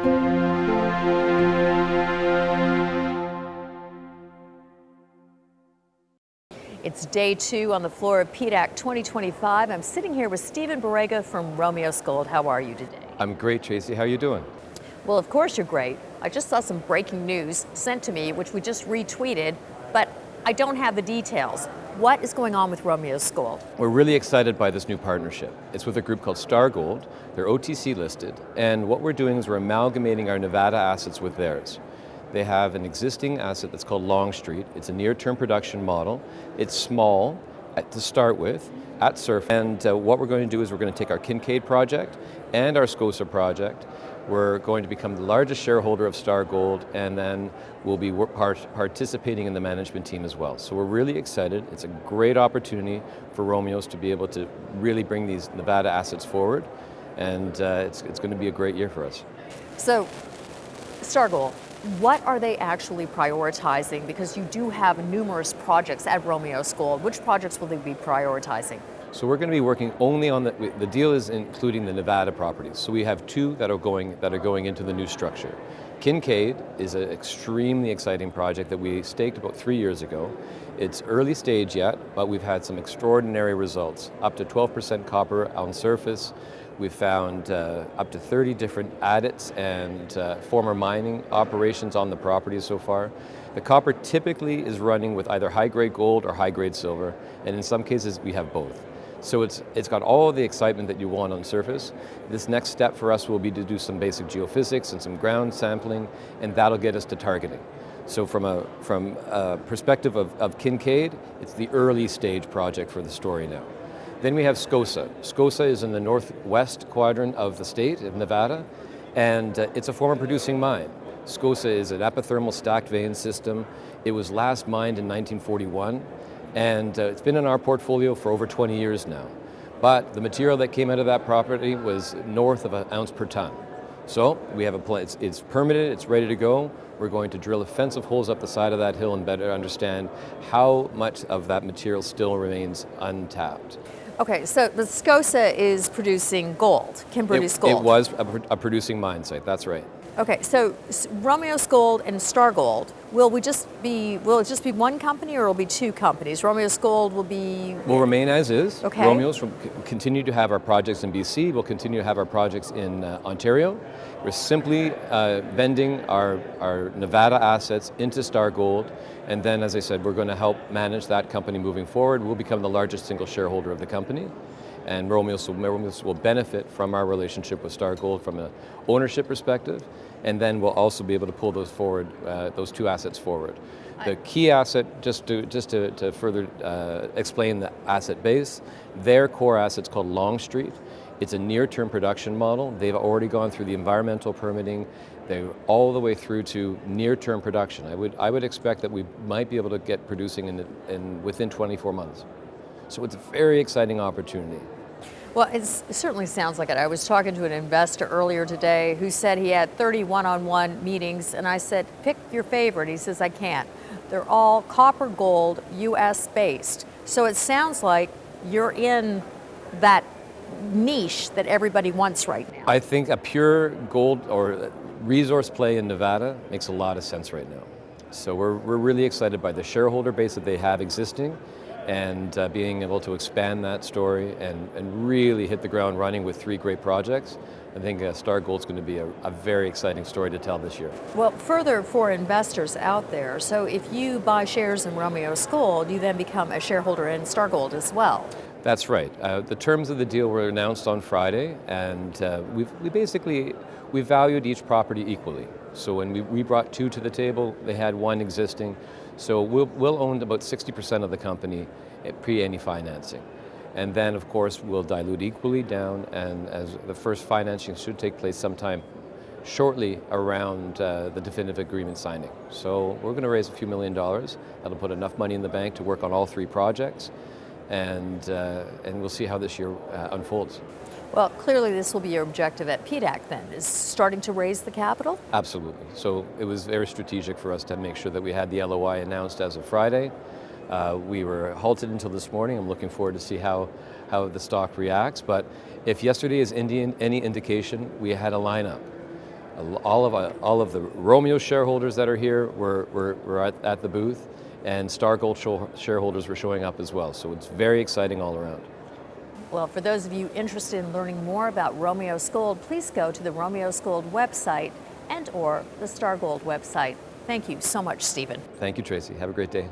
It's day 2 on the floor of PDAC 2025. I'm sitting here with Stephen Burega from Romios Gold. How are you today? I'm great, Tracy. How are you doing? Well, of course you're great. I just saw some breaking news sent to me, which we just retweeted, but I don't have the details. What is going on with Romios Gold? We're really excited by this new partnership. It's with a group called Star Gold. They're OTC listed, and what we're doing is we're amalgamating our Nevada assets with theirs. They have an existing asset that's called Longstreet. It's a near-term production model. It's small to start with, at surface. And what we're going to do is we're going to take our Kinkaid project and our Scosa project. We're going to become the largest shareholder of Star Gold, and then we'll be participating in the management team as well. So we're really excited. It's a great opportunity for Romios to be able to really bring these Nevada assets forward, and it's going to be a great year for us. So, Star Gold, what are they actually prioritizing? Because you do have numerous projects at Romios Gold. Which projects will they be prioritizing? So we're going to be working only on the deal is including the Nevada properties. So we have 2 that are going into the new structure. Kinkaid is an extremely exciting project that we staked about 3 years ago. It's early stage yet, but we've had some extraordinary results. Up to 12% copper on surface. We've found up to 30 different adits and former mining operations on the property so far. The copper typically is running with either high-grade gold or high-grade silver, and in some cases we have both. So it's got all the excitement that you want on surface. This next step for us will be to do some basic geophysics and some ground sampling, and that'll get us to targeting. So from a perspective of Kinkaid, it's the early stage project for the story now. Then we have Scosa. Scosa is in the northwest quadrant of the state of Nevada, and it's a former producing mine. Scosa is an epithermal stacked vein system. It was last mined in 1941, and it's been in our portfolio for over 20 years now. But the material that came out of that property was north of 1 ounce per ton. So we have a plan. It's permitted, it's ready to go. We're going to drill offensive holes up the side of that hill and better understand how much of that material still remains untapped. Okay, so the Scosa is producing gold, can produce gold. It was a producing mine site, that's right. Okay, so Romios Gold and Star Gold, will it just be one company, or will it be 2 companies? Romios Gold will remain as is. Okay. Romios will continue to have our projects in BC. We'll continue to have our projects in Ontario. We're simply vending our Nevada assets into Star Gold, and then, as I said, we're going to help manage that company moving forward. We'll become the largest single shareholder of the company, and Romios will benefit from our relationship with Star Gold from an ownership perspective, and then we'll also be able to pull those forward, those 2 assets forward. The key asset, just to further explain the asset base, their core asset's called Longstreet. It's a near-term production model. They've already gone through the environmental permitting. They're all the way through to near-term production. I would expect that we might be able to get producing within 24 months. So it's a very exciting opportunity. Well, it certainly sounds like it. I was talking to an investor earlier today who said he had 30 one-on-one meetings, and I said, pick your favorite. He says, I can't. They're all copper gold, US based. So it sounds like you're in that niche that everybody wants right now. I think a pure gold or resource play in Nevada makes a lot of sense right now. So we're really excited by the shareholder base that they have existing, and being able to expand that story and really hit the ground running with 3 great projects. I think Star Gold's going to be a very exciting story to tell this year. Well, further for investors out there, so if you buy shares in Romios Gold, you then become a shareholder in Star Gold as well. That's right. The terms of the deal were announced on Friday, and we valued each property equally. So when we brought 2 to the table, they had 1 existing. So we'll own about 60% of the company pre any financing. And then, of course, we'll dilute equally down, and as the first financing should take place sometime shortly around the definitive agreement signing. So we're going to raise a few $1 million. That'll put enough money in the bank to work on all 3 projects, and we'll see how this year unfolds. Well, clearly this will be your objective at PDAC then, is starting to raise the capital? Absolutely. So it was very strategic for us to make sure that we had the LOI announced as of Friday. We were halted until this morning. I'm looking forward to see how the stock reacts. But if yesterday is any indication, we had a lineup. All of the Romios shareholders that are here were at the booth, and Star Gold shareholders were showing up as well. So it's very exciting all around. Well, for those of you interested in learning more about Romios Gold, please go to the Romios Gold website and or the Star Gold website. Thank you so much, Stephen. Thank you, Tracy. Have a great day.